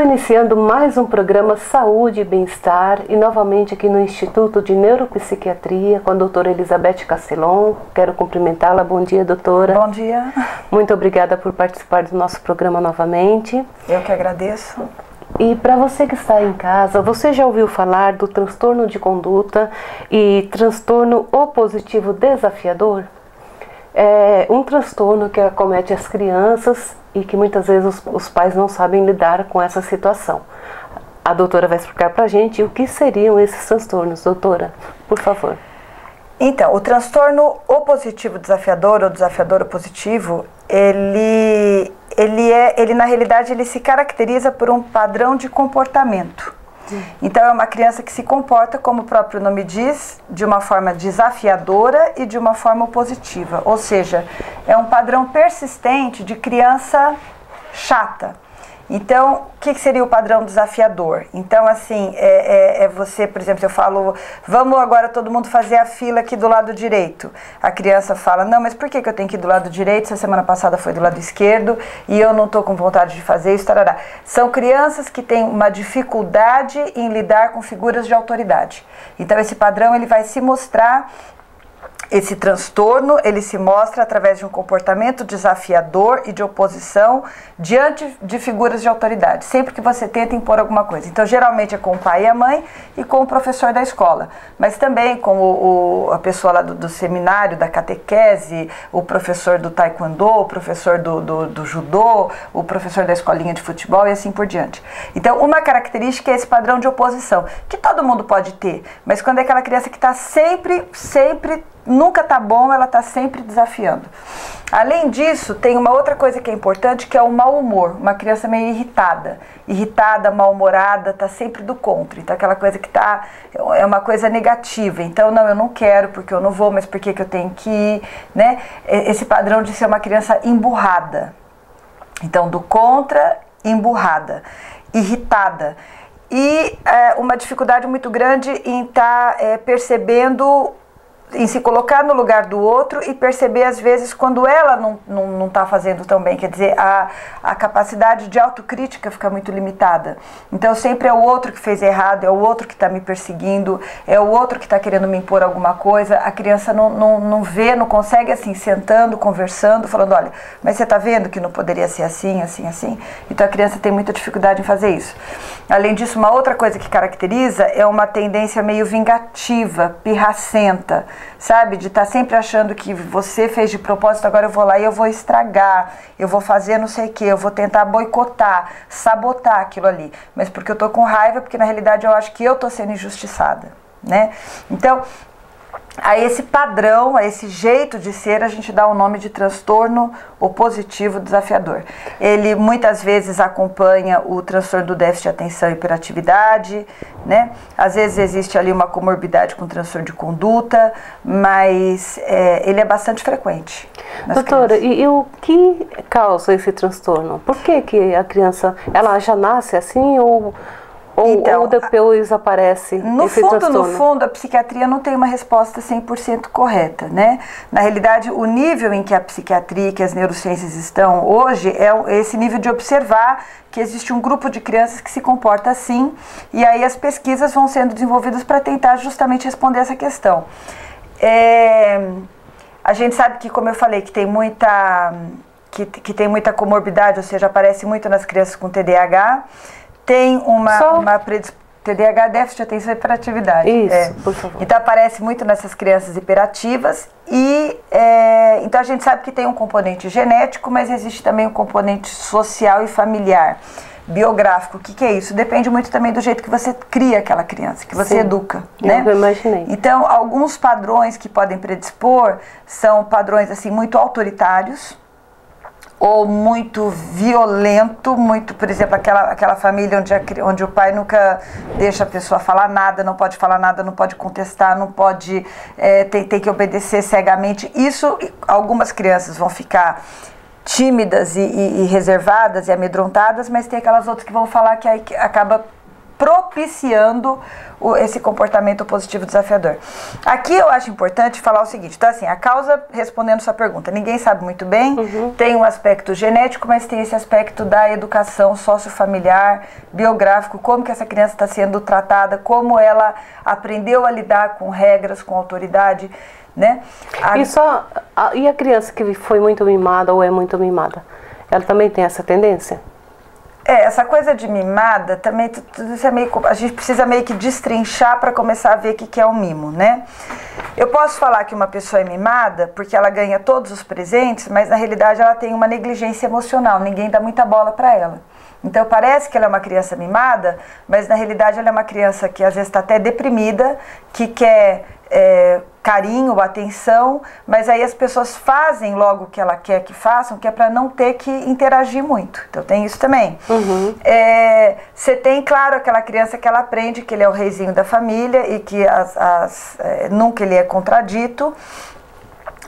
iniciando mais um programa Saúde e Bem-Estar e novamente aqui no Instituto de Neuropsiquiatria com a doutora Elizabeth Castelon. Quero cumprimentá-la. Bom dia, doutora. Bom dia. Muito obrigada por participar do nosso programa novamente. Eu que agradeço. E para você que está em casa, você já ouviu falar do transtorno de conduta e transtorno opositivo desafiador? É um transtorno que acomete as crianças e que muitas vezes os pais não sabem lidar com essa situação. A doutora vai explicar para a gente o que seriam esses transtornos. Doutora, por favor. Então, o transtorno opositivo desafiador ou desafiador opositivo, ele na realidade ele se caracteriza por um padrão de comportamento. Então é uma criança que se comporta, como o próprio nome diz, de uma forma desafiadora e de uma forma opositiva. Ou seja, é um padrão persistente de criança chata. Então, o que seria o padrão desafiador? Então, assim, você, por exemplo, eu falo, vamos agora todo mundo fazer a fila aqui do lado direito. A criança fala, não, mas por que eu tenho que ir do lado direito se a semana passada foi do lado esquerdo e eu não estou com vontade de fazer isso, tarará. São crianças que têm uma dificuldade em lidar com figuras de autoridade. Então, esse padrão ele vai se mostrar. Esse transtorno, ele se mostra através de um comportamento desafiador e de oposição diante de figuras de autoridade, sempre que você tenta impor alguma coisa. Então, geralmente é com o pai e a mãe e com o professor da escola, mas também com a pessoa lá do seminário, da catequese, o professor do taekwondo, o professor do judô, o professor da escolinha de futebol e assim por diante. Então, uma característica é esse padrão de oposição, que todo mundo pode ter, mas quando é aquela criança que está sempre nunca tá bom, ela tá sempre desafiando. Além disso, tem uma outra coisa que é importante, que é o mau humor. Uma criança meio irritada, mal-humorada, tá sempre do contra. Então, aquela coisa que é uma coisa negativa. Então, não, eu não quero, porque eu não vou, mas por que eu tenho que ir, né? Esse padrão de ser uma criança emburrada. Então, do contra, emburrada, irritada. E uma dificuldade muito grande em estar percebendo, em se colocar no lugar do outro e perceber às vezes quando ela não está fazendo tão bem, quer dizer, a capacidade de autocrítica fica muito limitada. Então sempre é o outro que fez errado, é o outro que está me perseguindo, é o outro que está querendo me impor alguma coisa. A criança não vê, não consegue assim, sentando, conversando, falando, olha, mas você está vendo que não poderia ser assim, assim, assim? Então a criança tem muita dificuldade em fazer isso. Além disso, uma outra coisa que caracteriza é uma tendência meio vingativa, pirracenta, sabe? De estar sempre achando que você fez de propósito, agora eu vou lá e eu vou estragar, eu vou fazer não sei o que, eu vou tentar boicotar, sabotar aquilo ali. Mas porque eu tô com raiva, porque na realidade eu acho que eu tô sendo injustiçada, né? Então, a esse padrão, a esse jeito de ser, a gente dá o nome de transtorno opositivo desafiador. Ele muitas vezes acompanha o transtorno do déficit de atenção e hiperatividade, né? Às vezes existe ali uma comorbidade com transtorno de conduta, mas ele é bastante frequente. Doutora, e o que causa esse transtorno? Por que a criança, ela já nasce assim ou depois aparece esse transtorno? No fundo, a psiquiatria não tem uma resposta 100% correta, né? Na realidade, o nível em que a psiquiatria e que as neurociências estão hoje é esse nível de observar que existe um grupo de crianças que se comporta assim, e aí as pesquisas vão sendo desenvolvidas para tentar justamente responder essa questão. A gente sabe que, como eu falei, que tem que tem muita comorbidade, ou seja, aparece muito nas crianças com TDAH. Tem uma TDAH, déficit de atenção e hiperatividade. Isso, por favor. Então aparece muito nessas crianças hiperativas e então a gente sabe que tem um componente genético, mas existe também um componente social e familiar, biográfico. O que é isso? Depende muito também do jeito que você cria aquela criança, que você educa, né? Eu imaginei. Então, alguns padrões que podem predispor são padrões assim muito autoritários, ou muito violento, muito, por exemplo, aquela família onde o pai nunca deixa a pessoa falar nada, não pode falar nada, não pode contestar, não pode, tem que obedecer cegamente. Isso, algumas crianças vão ficar tímidas e reservadas e amedrontadas, mas tem aquelas outras que vão falar que aí acaba propiciando esse comportamento positivo desafiador. Aqui eu acho importante falar o seguinte, então assim, a causa, respondendo sua pergunta, ninguém sabe muito bem, tem um aspecto genético, mas tem esse aspecto da educação sociofamiliar, biográfico, como que essa criança está sendo tratada, como ela aprendeu a lidar com regras, com autoridade, né? E a criança que foi muito mimada ou é muito mimada, ela também tem essa tendência? Essa coisa de mimada também, tudo isso é meio, a gente precisa meio que destrinchar para começar a ver o que é um mimo, né? Eu posso falar que uma pessoa é mimada porque ela ganha todos os presentes, mas na realidade ela tem uma negligência emocional, ninguém dá muita bola para ela. Então parece que ela é uma criança mimada, mas na realidade ela é uma criança que às vezes está até deprimida, que quer carinho, atenção, mas aí as pessoas fazem logo o que ela quer que façam, que é para não ter que interagir muito. Então tem isso também. Você tem, claro, aquela criança que ela aprende que ele é o reizinho da família e que nunca ele é contradito.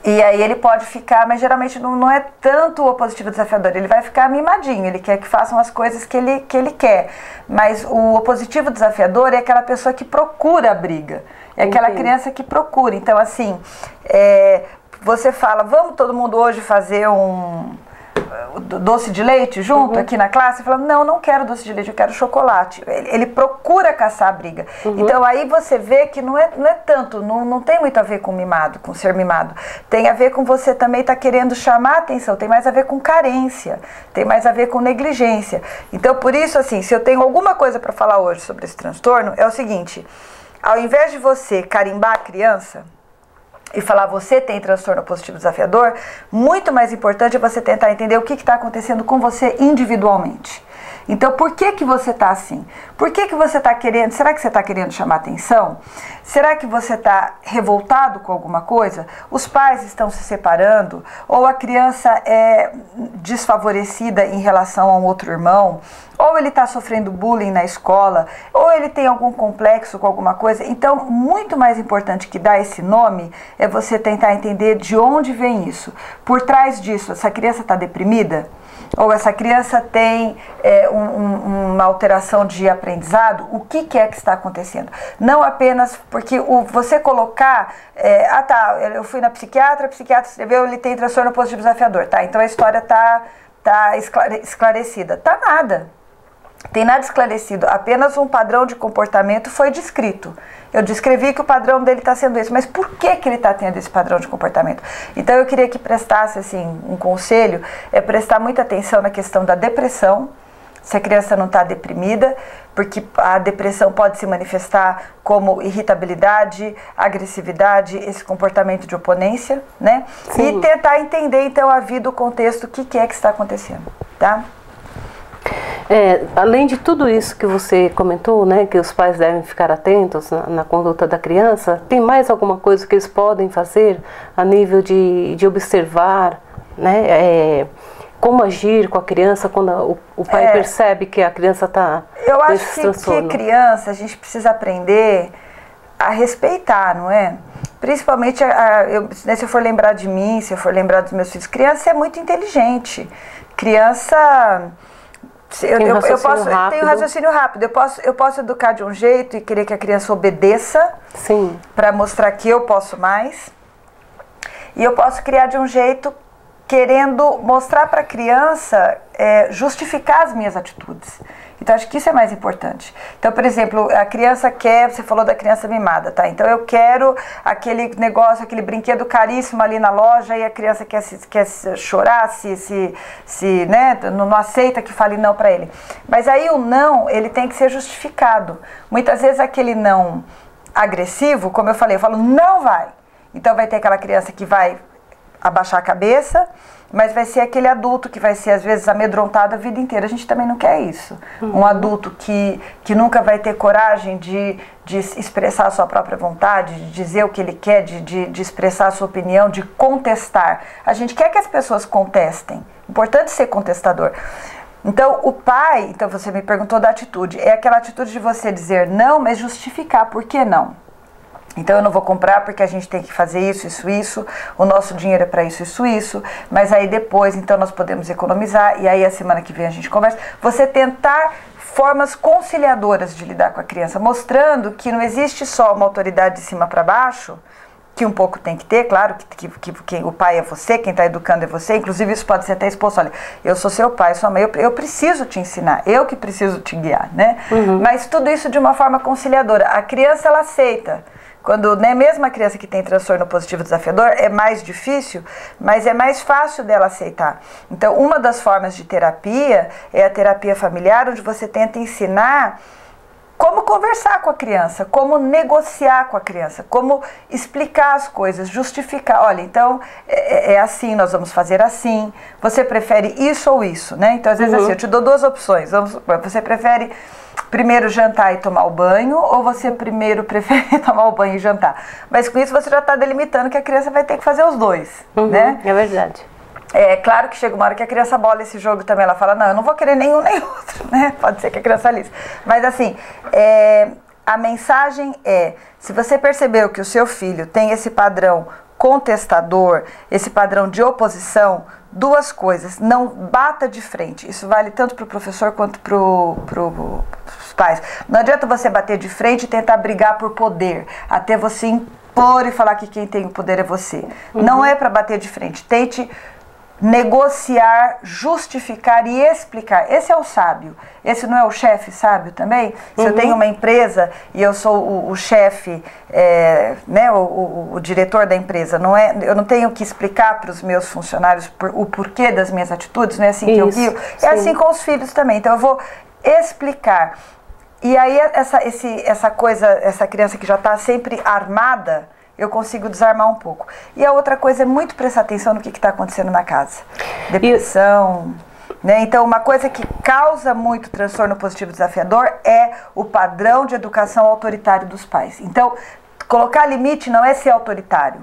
E aí ele pode ficar, mas geralmente não é tanto o opositivo desafiador, ele vai ficar mimadinho, ele quer que façam as coisas que ele quer. Mas o opositivo desafiador é aquela pessoa que procura a briga, é aquela criança que procura. Então assim, você fala, vamos todo mundo hoje fazer um doce de leite junto aqui na classe, fala, não quero doce de leite, eu quero chocolate. Ele procura caçar a briga. Então aí você vê que não é tanto, não tem muito a ver com mimado, com ser mimado. Tem a ver com você também estar querendo chamar a atenção, tem mais a ver com carência, tem mais a ver com negligência. Então por isso, assim, se eu tenho alguma coisa para falar hoje sobre esse transtorno, é o seguinte, ao invés de você carimbar a criança e falar você tem transtorno positivo desafiador, muito mais importante é você tentar entender o que está acontecendo com você individualmente. Então, por que você está assim? Por que você está querendo? Será que você está querendo chamar atenção? Será que você está revoltado com alguma coisa? Os pais estão se separando? Ou a criança é desfavorecida em relação a um outro irmão? Ou ele está sofrendo bullying na escola? Ou ele tem algum complexo com alguma coisa? Então, muito mais importante que dar esse nome é você tentar entender de onde vem isso. Por trás disso, essa criança está deprimida? Ou essa criança tem uma alteração de aprendizado, o que é que está acontecendo? Não apenas porque você colocar, eu fui na psiquiatra, a psiquiatra escreveu, ele tem transtorno positivo desafiador, tá? Então a história está esclarecida. Tá nada. Tem nada esclarecido, apenas um padrão de comportamento foi descrito. Eu descrevi que o padrão dele está sendo esse, mas por que ele está tendo esse padrão de comportamento? Então eu queria que prestasse assim, um conselho, prestar muita atenção na questão da depressão, se a criança não está deprimida, porque a depressão pode se manifestar como irritabilidade, agressividade, esse comportamento de oponência, né? Sim. E tentar entender então a vida, o contexto, o que é que está acontecendo, tá? Além de tudo isso que você comentou, né, que os pais devem ficar atentos na conduta da criança, tem mais alguma coisa que eles podem fazer a nível de observar, né, como agir com a criança quando o pai percebe que a criança está eu acho que criança a gente precisa aprender a respeitar, não é? Principalmente, se eu for lembrar de mim, se eu for lembrar dos meus filhos, criança é muito inteligente, criança... Eu tenho raciocínio rápido. Eu posso educar de um jeito e querer que a criança obedeça para mostrar que eu posso mais. E eu posso criar de um jeito querendo mostrar para a criança justificar as minhas atitudes. Então, acho que isso é mais importante. Então, por exemplo, a criança quer, você falou da criança mimada, tá? Então, eu quero aquele negócio, aquele brinquedo caríssimo ali na loja e a criança quer chorar, né, não aceita que fale não para ele. Mas aí o não, ele tem que ser justificado. Muitas vezes aquele não agressivo, como eu falei, eu falo, não vai. Então, vai ter aquela criança que vai abaixar a cabeça, mas vai ser aquele adulto que vai ser, às vezes, amedrontado a vida inteira. A gente também não quer isso. Um adulto que nunca vai ter coragem de expressar a sua própria vontade, de dizer o que ele quer, de expressar a sua opinião, de contestar. A gente quer que as pessoas contestem. Importante ser contestador. Então, o pai, então você me perguntou da atitude, é aquela atitude de você dizer não, mas justificar por que não. Então eu não vou comprar porque a gente tem que fazer isso, o nosso dinheiro é para isso, mas aí depois então nós podemos economizar e aí a semana que vem a gente conversa. Você tentar formas conciliadoras de lidar com a criança, mostrando que não existe só uma autoridade de cima para baixo, que um pouco tem que ter, claro, que o pai é você, quem está educando é você, inclusive isso pode ser até exposto, olha, eu sou seu pai, sua mãe, eu preciso te ensinar, eu que preciso te guiar, né? Mas tudo isso de uma forma conciliadora. A criança, ela aceita. Quando, né, mesmo a criança que tem transtorno positivo desafiador, é mais difícil, mas é mais fácil dela aceitar. Então, uma das formas de terapia é a terapia familiar, onde você tenta ensinar como conversar com a criança, como negociar com a criança, como explicar as coisas, justificar. Olha, então, é assim, nós vamos fazer assim, você prefere isso ou isso, né? Então, às vezes assim, eu te dou duas opções, você prefere primeiro jantar e tomar o banho, ou você primeiro prefere tomar o banho e jantar? Mas com isso você já está delimitando que a criança vai ter que fazer os dois, né? É verdade. É claro que chega uma hora que a criança bola esse jogo também, ela fala, não, eu não vou querer nenhum nem outro, né? Pode ser que a criança lise. Mas assim, a mensagem é, se você percebeu que o seu filho tem esse padrão contestador, esse padrão de oposição, duas coisas, não bata de frente. Isso vale tanto para o professor quanto para os pais. Não adianta você bater de frente e tentar brigar por poder, até você impor e falar que quem tem o poder é você. Não é para bater de frente. Tente negociar, justificar e explicar. Esse é o sábio. Esse não é o chefe sábio também? Se eu tenho uma empresa e eu sou o chefe, né, o diretor da empresa, eu não tenho que explicar para os meus funcionários o porquê das minhas atitudes, não é assim que eu vivo? É assim com os filhos também. Então eu vou explicar. E aí essa criança que já está sempre armada, eu consigo desarmar um pouco. E a outra coisa é muito prestar atenção no que está acontecendo na casa. Depressão, né? Então, uma coisa que causa muito transtorno positivo desafiador é o padrão de educação autoritário dos pais. Então, colocar limite não é ser autoritário.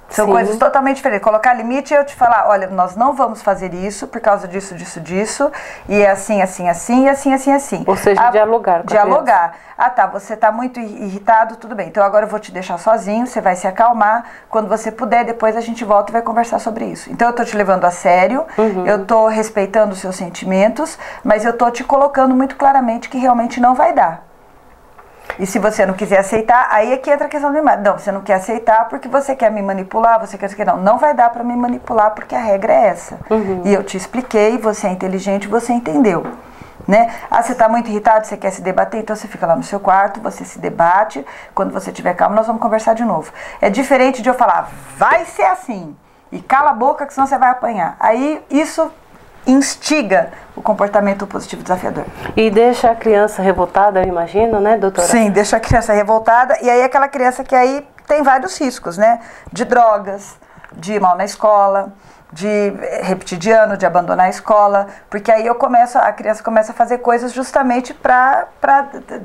São coisas totalmente diferentes. Colocar limite é eu te falar, olha, nós não vamos fazer isso por causa disso, e é assim, assim, assim, e assim, assim, assim. Ou seja, dialogar com a dialogar. Ah, tá, você está muito irritado, tudo bem. Então agora eu vou te deixar sozinho, você vai se acalmar. Quando você puder, depois a gente volta e vai conversar sobre isso. Então eu estou te levando a sério, eu estou respeitando os seus sentimentos, mas eu estou te colocando muito claramente que realmente não vai dar. E se você não quiser aceitar, aí é que entra a questão do imagem. Não, você não quer aceitar porque você quer me manipular, você quer... Não vai dar para me manipular porque a regra é essa. E eu te expliquei, você é inteligente, você entendeu. Né? Ah, você está muito irritado, você quer se debater, então você fica lá no seu quarto, você se debate, quando você estiver calmo nós vamos conversar de novo. É diferente de eu falar, vai ser assim, e cala a boca que senão você vai apanhar. Aí isso instiga o comportamento positivo desafiador. E deixa a criança revoltada, eu imagino, né, doutora? Sim, deixa a criança revoltada, e aí aquela criança que aí tem vários riscos, né? De drogas, de ir mal na escola, de repetir de ano, de abandonar a escola, porque aí a criança começa a fazer coisas justamente para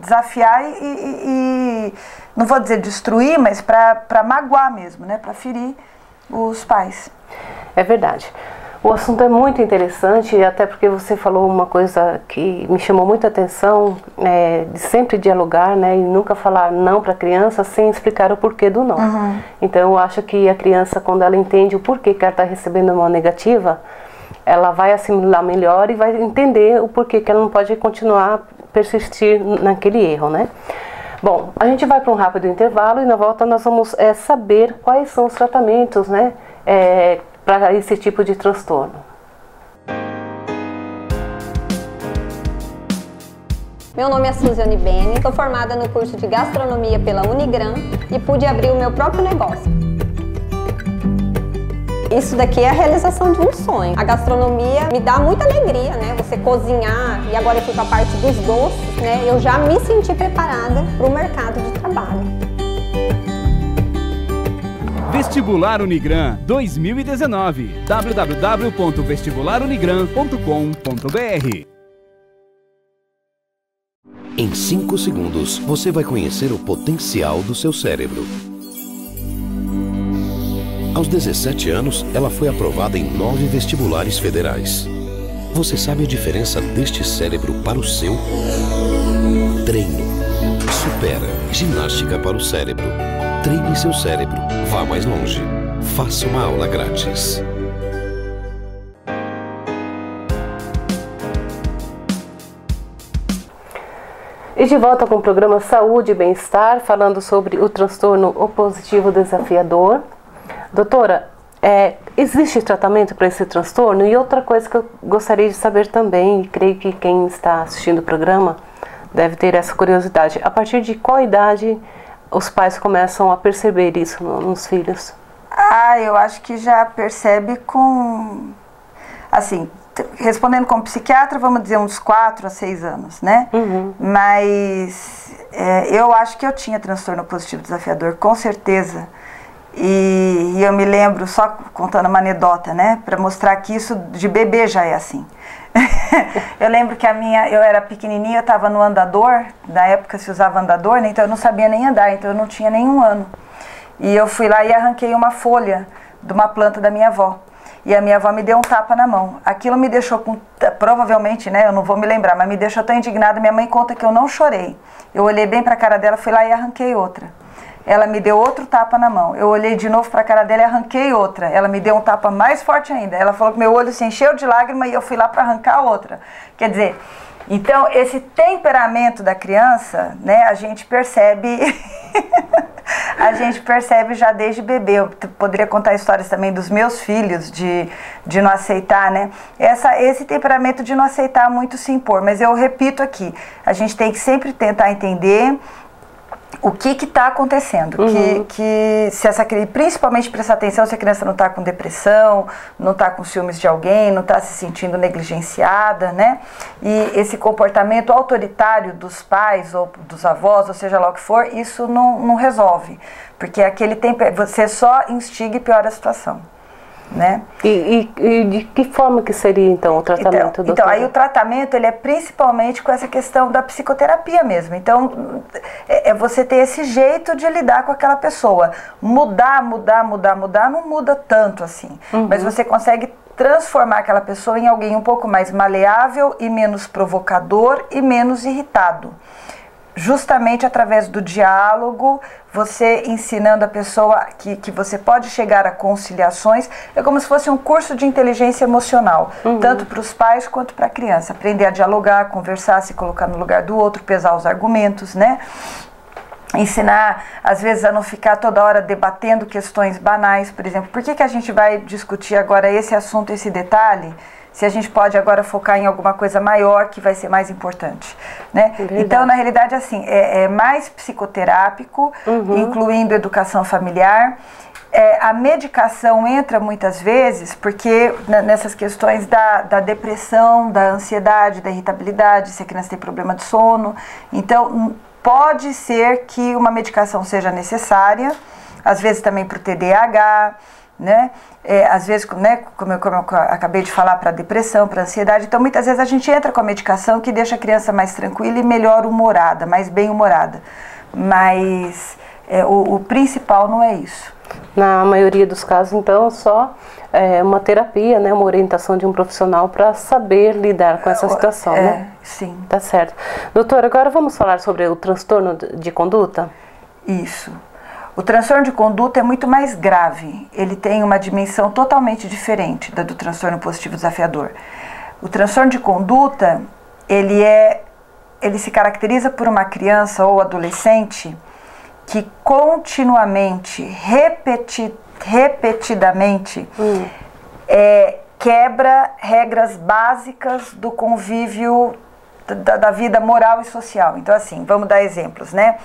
desafiar e não vou dizer destruir, mas para magoar mesmo, né? Para ferir os pais. É verdade. O assunto é muito interessante, até porque você falou uma coisa que me chamou muita atenção, de sempre dialogar, né, e nunca falar não para a criança sem explicar o porquê do não. Então eu acho que a criança, quando ela entende o porquê que ela está recebendo uma negativa, ela vai assimilar melhor e vai entender o porquê que ela não pode continuar a persistir naquele erro, né? Bom, a gente vai para um rápido intervalo e na volta nós vamos saber quais são os tratamentos, né, para esse tipo de transtorno. Meu nome é Suziane Beni, sou formada no curso de gastronomia pela Unigran e pude abrir o meu próprio negócio. Isso daqui é a realização de um sonho. A gastronomia me dá muita alegria, né? Você cozinhar, e agora eu fui para a parte dos doces, né? Eu já me senti preparada para o mercado de trabalho. Vestibular Unigran 2019. www.vestibularunigran.com.br. Em 5 segundos, você vai conhecer o potencial do seu cérebro. Aos 17 anos, ela foi aprovada em 9 vestibulares federais. Você sabe a diferença deste cérebro para o seu? Treino. Supera. Ginástica para o cérebro. Treine seu cérebro. Vá mais longe. Faça uma aula grátis. E de volta com o programa Saúde e Bem-Estar, falando sobre o transtorno opositivo desafiador. Doutora, existe tratamento para esse transtorno? E outra coisa que eu gostaria de saber também, e creio que quem está assistindo o programa deve ter essa curiosidade, a partir de qual idade os pais começam a perceber isso nos filhos? Eu acho que já percebe com, assim, respondendo como psiquiatra, vamos dizer uns 4 a 6 anos, né? Mas eu acho que eu tinha transtorno positivo desafiador, com certeza. E eu me lembro, só contando uma anedota, né? Para mostrar que isso de bebê já é assim. Eu lembro que eu era pequenininha, eu estava no andador, na época se usava andador, né? Então eu não sabia nem andar, então eu não tinha nenhum ano. E eu fui lá e arranquei uma folha de uma planta da minha avó. E a minha avó me deu um tapa na mão. Aquilo me deixou, provavelmente, né, eu não vou me lembrar, mas me deixou tão indignada. Minha mãe conta que eu não chorei. Eu olhei bem para a cara dela, fui lá e arranquei outra. Ela me deu outro tapa na mão. Eu olhei de novo para a cara dela e arranquei outra. Ela me deu um tapa mais forte ainda. Ela falou que meu olho se encheu de lágrima e eu fui lá para arrancar outra. Quer dizer, então esse temperamento da criança, né, a gente percebe... A gente percebe já desde bebê. Eu poderia contar histórias também dos meus filhos de não aceitar, né? Esse temperamento de não aceitar muito se impor. Mas eu repito aqui, a gente tem que sempre tentar entender o que está acontecendo, que se essa criança, principalmente prestar atenção se a criança não está com depressão, não está com ciúmes de alguém, não está se sentindo negligenciada, né? E esse comportamento autoritário dos pais ou dos avós, ou seja lá o que for, isso não resolve, porque aquele tempo você só instiga e piora a situação. Né? E de que forma que seria então o tratamento, doutora? Então aí o tratamento ele é principalmente com essa questão da psicoterapia mesmo. Então é você ter esse jeito de lidar com aquela pessoa. Mudar não muda tanto assim, mas você consegue transformar aquela pessoa em alguém um pouco mais maleável e menos provocador e menos irritado. Justamente através do diálogo, você ensinando a pessoa que você pode chegar a conciliações, é como se fosse um curso de inteligência emocional, tanto para os pais quanto para a criança. Aprender a dialogar, conversar, se colocar no lugar do outro, pesar os argumentos, né? Ensinar, às vezes, a não ficar toda hora debatendo questões banais, por exemplo. Por que a gente vai discutir agora esse assunto, esse detalhe, se a gente pode agora focar em alguma coisa maior que vai ser mais importante, né? Então, na realidade, assim, é mais psicoterápico, incluindo educação familiar. A medicação entra muitas vezes porque nessas questões da depressão, da ansiedade, da irritabilidade, se a criança tem problema de sono. Então, pode ser que uma medicação seja necessária, às vezes também para o TDAH, né? Às vezes, né, como eu acabei de falar, para depressão, para ansiedade. Então, muitas vezes a gente entra com a medicação que deixa a criança mais tranquila e melhor humorada, mais bem-humorada. Mas o principal não é isso. Na maioria dos casos, então, só uma terapia, né, uma orientação de um profissional para saber lidar com essa situação, né? Sim. Tá certo. Doutora, agora vamos falar sobre o transtorno de conduta? Isso. O transtorno de conduta é muito mais grave, ele tem uma dimensão totalmente diferente da do transtorno positivo desafiador. O transtorno de conduta, ele se caracteriza por uma criança ou adolescente que continuamente, repetidamente, quebra regras básicas do convívio da vida moral e social. Então, assim, vamos dar exemplos, né?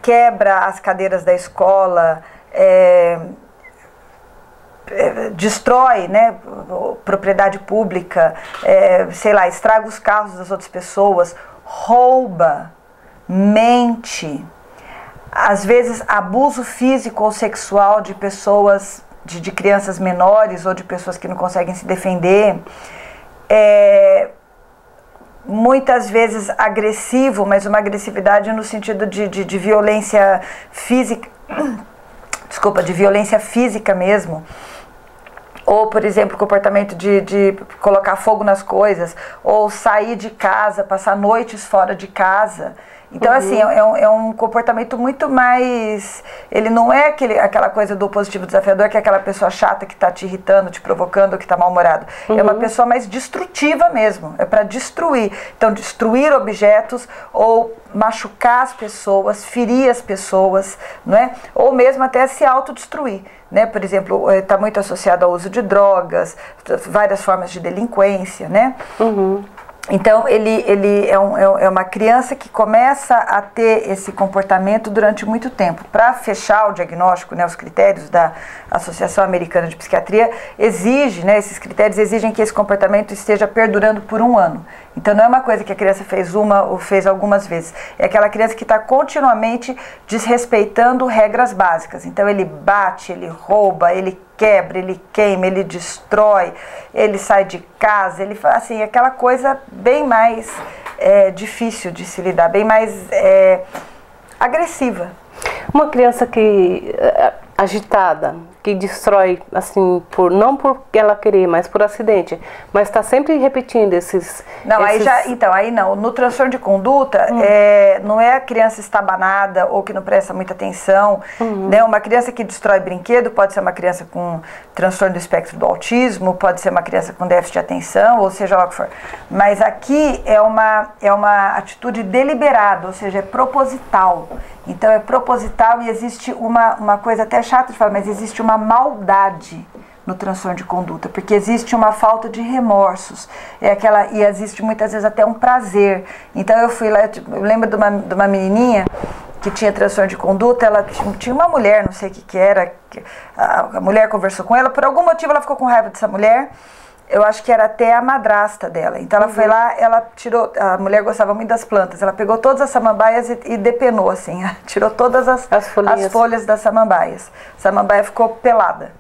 Quebra as cadeiras da escola, destrói, né, propriedade pública, sei lá, estraga os carros das outras pessoas, rouba, mente, às vezes abuso físico ou sexual de pessoas, de crianças menores ou de pessoas que não conseguem se defender, muitas vezes agressivo, mas uma agressividade no sentido de violência física, de violência física mesmo, ou, por exemplo, comportamento de colocar fogo nas coisas, ou sair de casa, passar noites fora de casa. Então, assim, é um comportamento muito mais... Ele não é aquela coisa do opositivo desafiador, que é aquela pessoa chata que está te irritando, te provocando, que está mal-humorado. É uma pessoa mais destrutiva mesmo, é para destruir. Então, destruir objetos ou machucar as pessoas, ferir as pessoas, não é? Ou mesmo até se autodestruir. Né? Por exemplo, está muito associado ao uso de drogas, várias formas de delinquência, né? Então, ele é uma criança que começa a ter esse comportamento durante muito tempo. Para fechar o diagnóstico, né, os critérios da Associação Americana de Psiquiatria exige, né, esses critérios exigem que esse comportamento esteja perdurando por 1 ano. Então, não é uma coisa que a criança fez uma ou fez algumas vezes. É aquela criança que está continuamente desrespeitando regras básicas. Então, ele bate, ele rouba, ele quebra, ele queima, ele destrói, ele sai de casa, ele faz assim, aquela coisa bem mais difícil de se lidar, bem mais agressiva. Uma criança que agitada, que destrói, assim, não por ela querer, mas por acidente, mas está sempre repetindo esses... Não, aí não. No transtorno de conduta, não é a criança estabanada ou que não presta muita atenção, né? Uma criança que destrói brinquedo pode ser uma criança com transtorno do espectro do autismo, pode ser uma criança com déficit de atenção, ou seja lá o que for. Mas aqui é uma atitude deliberada, ou seja, é proposital. Então é proposital e existe uma coisa até chata de falar, mas existe uma maldade no transtorno de conduta, porque existe uma falta de remorsos, e existe muitas vezes até um prazer. Então eu fui lá, eu lembro de uma menininha que tinha transtorno de conduta, ela tinha uma mulher, não sei o que era, a mulher conversou com ela, por algum motivo ela ficou com raiva dessa mulher. Eu acho que era até a madrasta dela. Então ela foi lá, ela tirou, a mulher gostava muito das plantas, ela pegou todas as samambaias e depenou assim, tirou todas as folhas das samambaias. A samambaia ficou pelada,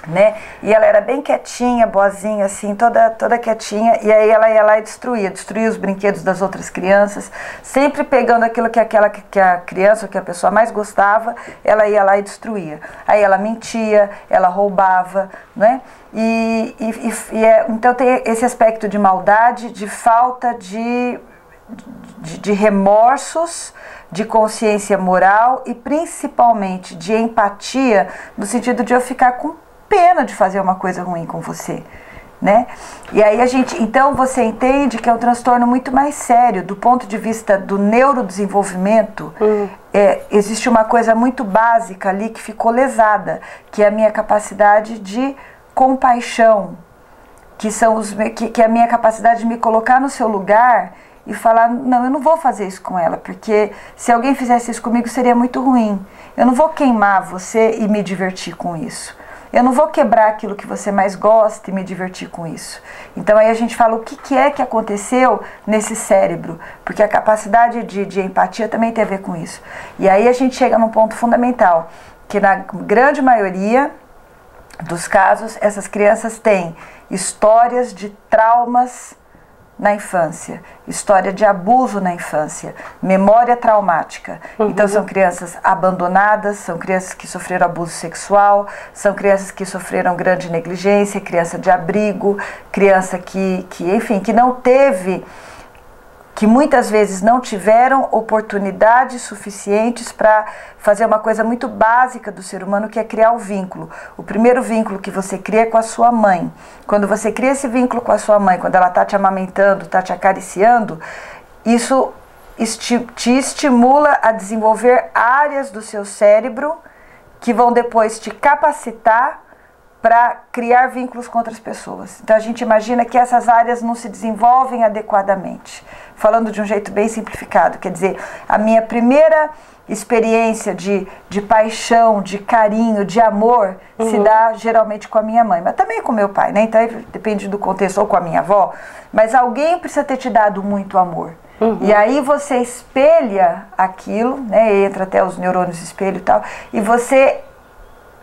né? E ela era bem quietinha, boazinha assim, toda quietinha, e aí ela ia lá e destruía os brinquedos das outras crianças, sempre pegando aquilo que a criança, ou que a pessoa mais gostava, ela ia lá e destruía. Aí ela mentia, ela roubava, né? Então tem esse aspecto de maldade, de falta de remorsos, de consciência moral e principalmente de empatia, no sentido de eu ficar com pena de fazer uma coisa ruim com você, né? E aí então você entende que é um transtorno muito mais sério do ponto de vista do neurodesenvolvimento. Existe uma coisa muito básica ali que ficou lesada, que é a minha capacidade de compaixão, que é a minha capacidade de me colocar no seu lugar e falar, não, eu não vou fazer isso com ela, porque se alguém fizesse isso comigo seria muito ruim. Eu não vou queimar você e me divertir com isso. Eu não vou quebrar aquilo que você mais gosta e me divertir com isso. Então aí a gente fala o que é que aconteceu nesse cérebro, porque a capacidade de empatia também tem a ver com isso. E aí a gente chega num ponto fundamental, que na grande maioria dos casos, essas crianças têm histórias de traumas na infância, história de abuso na infância, memória traumática. Então são crianças abandonadas, são crianças que sofreram abuso sexual, são crianças que sofreram grande negligência, criança de abrigo, criança que não teve, que muitas vezes não tiveram oportunidades suficientes para fazer uma coisa muito básica do ser humano, que é criar o vínculo. O primeiro vínculo que você cria é com a sua mãe. Quando você cria esse vínculo com a sua mãe, quando ela está te amamentando, está te acariciando, isso te estimula a desenvolver áreas do seu cérebro que vão depois te capacitar para criar vínculos com outras pessoas. Então a gente imagina que essas áreas não se desenvolvem adequadamente. Falando de um jeito bem simplificado, quer dizer, a minha primeira experiência de paixão, de carinho, de amor, se dá geralmente com a minha mãe, mas também com meu pai, né? Então depende do contexto, ou com a minha avó, mas alguém precisa ter te dado muito amor. E aí você espelha aquilo, né? Entra até os neurônios espelho e tal, e você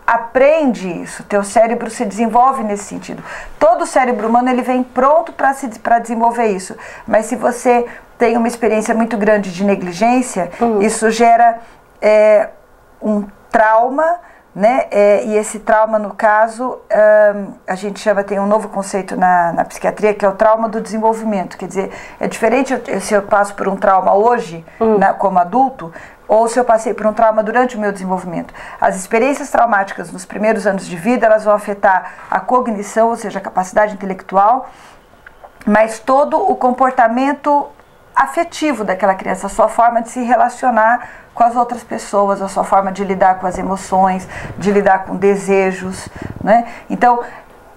aprende isso, teu cérebro se desenvolve nesse sentido. Todo o cérebro humano ele vem pronto para desenvolver isso, mas se você tem uma experiência muito grande de negligência, isso gera um trauma né? E esse trauma, no caso, a gente chama, tem um novo conceito na psiquiatria, que é o trauma do desenvolvimento. Quer dizer, é diferente se eu passo por um trauma hoje, como adulto, ou se eu passei por um trauma durante o meu desenvolvimento. As experiências traumáticas nos primeiros anos de vida, elas vão afetar a cognição, ou seja, a capacidade intelectual, mas todo o comportamento afetivo daquela criança, a sua forma de se relacionar com as outras pessoas, a sua forma de lidar com as emoções, de lidar com desejos, né? Então,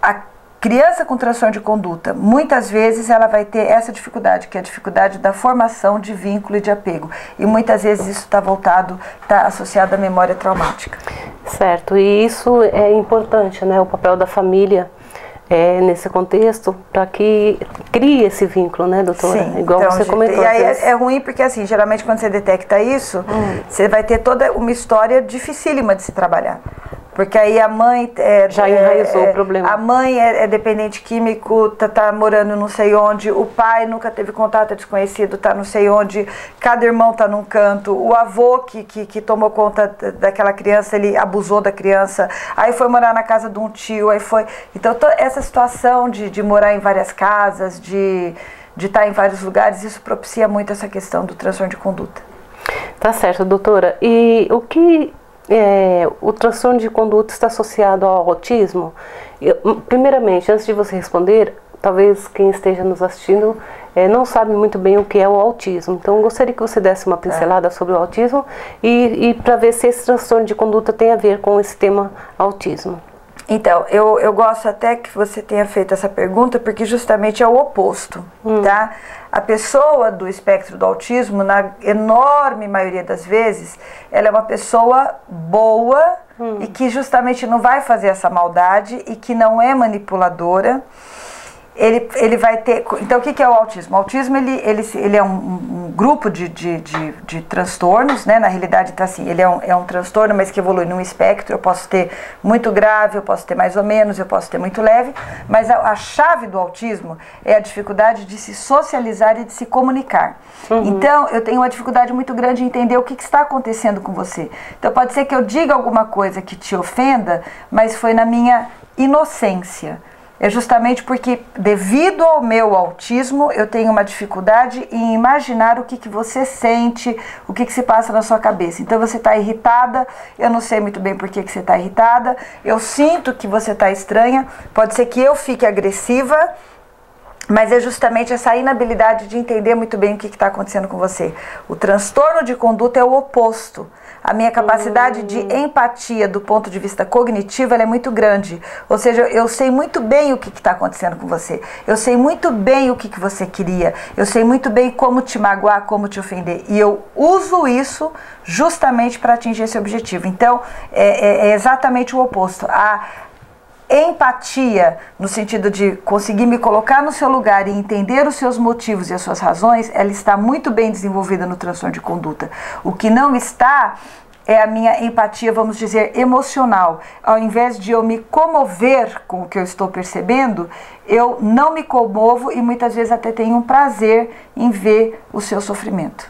a criança com transtorno de conduta, muitas vezes ela vai ter essa dificuldade, que é a dificuldade da formação de vínculo e de apego. E muitas vezes isso está associado à memória traumática. Certo, e isso é importante, né? O papel da família nesse contexto, para que crie esse vínculo, né, doutora? Sim, igual então, você comentou. E aí é ruim porque, assim, geralmente quando você detecta isso, você vai ter toda uma história dificílima de se trabalhar. Porque aí a mãe já enraizou o problema. A mãe é dependente químico, tá morando não sei onde, o pai nunca teve contato, é desconhecido, tá não sei onde, cada irmão tá num canto, o avô que tomou conta daquela criança, ele abusou da criança, aí foi morar na casa de um tio, aí foi... Então, essa situação de morar em várias casas, de estar em vários lugares, isso propicia muito essa questão do transtorno de conduta. Tá certo, doutora. E o que... o transtorno de conduta está associado ao autismo? Primeiramente, antes de você responder, talvez quem esteja nos assistindo não sabe muito bem o que é o autismo. Então, eu gostaria que você desse uma pincelada sobre o autismo e para ver se esse transtorno de conduta tem a ver com esse tema autismo. Então, eu gosto até que você tenha feito essa pergunta, porque justamente é o oposto, tá? A pessoa do espectro do autismo, na enorme maioria das vezes, ela é uma pessoa boa e que justamente não vai fazer essa maldade e que não é manipuladora. Ele vai ter... Então, o que é o autismo? O autismo, ele é um grupo de transtornos, né? Na realidade, então, assim, ele é um transtorno, mas que evolui num espectro. Eu posso ter muito grave, eu posso ter mais ou menos, eu posso ter muito leve, mas a chave do autismo é a dificuldade de se socializar e de se comunicar. Então, eu tenho uma dificuldade muito grande em entender o que está acontecendo com você. Então, pode ser que eu diga alguma coisa que te ofenda, mas foi na minha inocência. É justamente porque, devido ao meu autismo, eu tenho uma dificuldade em imaginar o que você sente, o que se passa na sua cabeça. Então, você está irritada, eu não sei muito bem por que você está irritada, eu sinto que você está estranha, pode ser que eu fique agressiva, mas é justamente essa inabilidade de entender muito bem o que está acontecendo com você. O transtorno de conduta é o oposto. A minha capacidade de empatia do ponto de vista cognitivo ela é muito grande. Ou seja, eu sei muito bem o que está acontecendo com você. Eu sei muito bem o que você queria. Eu sei muito bem como te magoar, como te ofender. E eu uso isso justamente para atingir esse objetivo. Então, é exatamente o oposto. A empatia, no sentido de conseguir me colocar no seu lugar e entender os seus motivos e as suas razões, ela está muito bem desenvolvida no transtorno de conduta. O que não está é a minha empatia, vamos dizer, emocional. Ao invés de eu me comover com o que eu estou percebendo, eu não me comovo e muitas vezes até tenho um prazer em ver o seu sofrimento.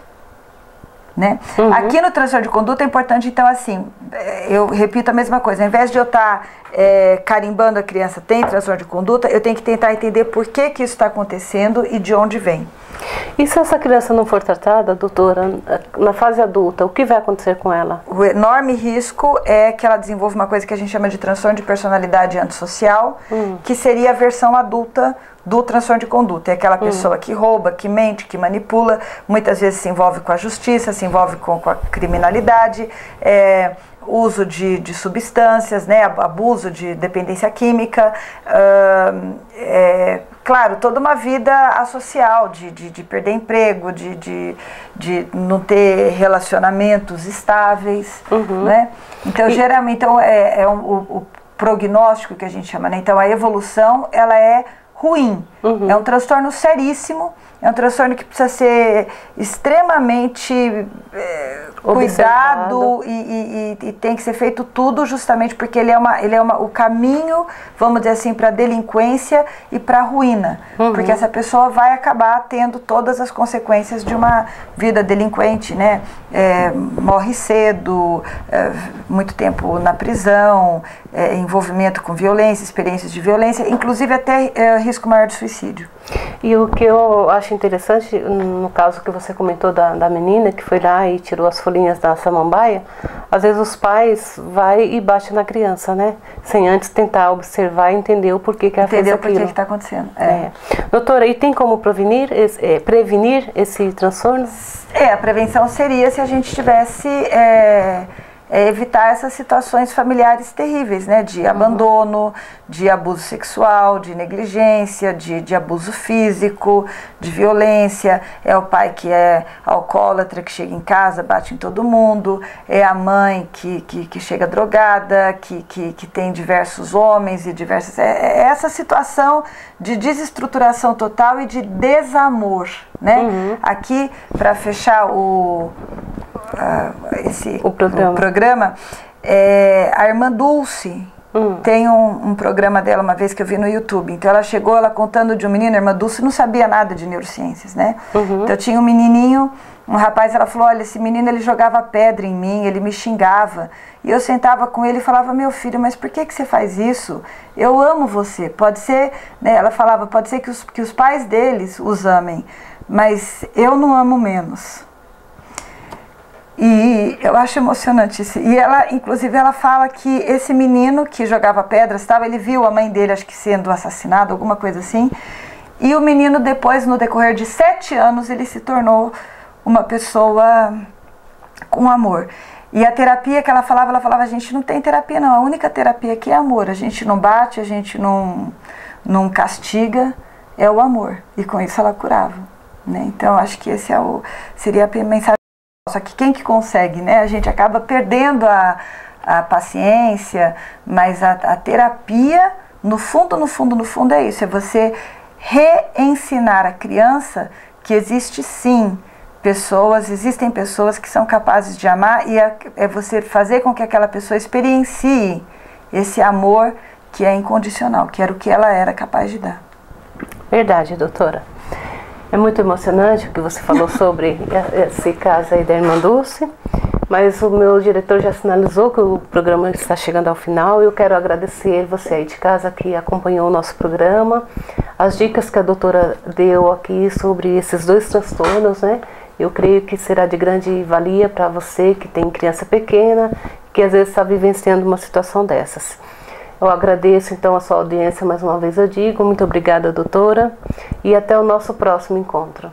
Né? Aqui no transtorno de conduta é importante, então, assim, eu repito a mesma coisa, ao invés de eu estar carimbando a criança tem transtorno de conduta, eu tenho que tentar entender por que isso está acontecendo e de onde vem. E se essa criança não for tratada, doutora, na fase adulta, o que vai acontecer com ela? O enorme risco é que ela desenvolva uma coisa que a gente chama de transtorno de personalidade antissocial, que seria a versão adulta do transtorno de conduta. É aquela pessoa que rouba, que mente, que manipula, muitas vezes se envolve com a justiça, se envolve com a criminalidade, uso de substâncias, né, abuso de dependência química, claro, toda uma vida asocial, de perder emprego, de não ter relacionamentos estáveis, né? Então, geralmente, o prognóstico que a gente chama, né? Então, a evolução, ela é ruim, é um transtorno seríssimo, é um transtorno que precisa ser extremamente cuidado e tem que ser feito tudo justamente porque ele é o caminho, vamos dizer assim, para a delinquência e para a ruína. Porque essa pessoa vai acabar tendo todas as consequências de uma vida delinquente, né? Morre cedo, muito tempo na prisão, envolvimento com violência, experiências de violência, inclusive até risco maior de suicídio. E o que eu acho interessante, no caso que você comentou da menina que foi lá e tirou as folhinhas da samambaia, às vezes os pais vai e batem na criança, né? Sem antes tentar observar e entender o porquê que ela fez aquilo. Entender o porquê que está acontecendo. Doutora, e tem como prevenir esse transtorno? A prevenção seria se a gente tivesse... evitar essas situações familiares terríveis, né? De abandono, de abuso sexual, de negligência, de abuso físico, de violência. É o pai que é alcoólatra, que chega em casa, bate em todo mundo. É a mãe que chega drogada, que tem diversos homens e diversas... essa situação de desestruturação total e de desamor, né? Aqui, para fechar o programa, a irmã Dulce tem um programa dela uma vez que eu vi no YouTube. Então ela chegou, ela contando de um menino, a irmã Dulce não sabia nada de neurociências, né? Então tinha um menininho, um rapaz, ela falou, olha, esse menino ele jogava pedra em mim, ele me xingava. E eu sentava com ele e falava, meu filho, mas por que você faz isso? Eu amo você. Pode ser, né, ela falava, pode ser que os pais deles os amem, mas eu não amo menos. E eu acho emocionante isso. E ela, inclusive, ela fala que esse menino que jogava pedras, ele viu a mãe dele, acho que sendo assassinada, alguma coisa assim. E o menino depois, no decorrer de 7 anos, ele se tornou uma pessoa com amor. E a terapia que ela falava, a gente não tem terapia não, a única terapia aqui é amor. A gente não bate, a gente não castiga, é o amor. E com isso ela curava, né? Então acho que esse seria a mensagem. Só que quem que consegue, né? A gente acaba perdendo a paciência, mas a terapia, no fundo é isso. É você reensinar a criança que existem pessoas que são capazes de amar e é você fazer com que aquela pessoa experiencie esse amor que é incondicional, que era o que ela era capaz de dar. Verdade, doutora. É muito emocionante o que você falou sobre esse caso aí da irmã Dulce, mas o meu diretor já sinalizou que o programa está chegando ao final e eu quero agradecer você aí de casa que acompanhou o nosso programa, as dicas que a doutora deu aqui sobre esses 2 transtornos, né? Eu creio que será de grande valia para você que tem criança pequena, que às vezes está vivenciando uma situação dessas. Eu agradeço então a sua audiência, mais uma vez eu digo, muito obrigada doutora, e até o nosso próximo encontro.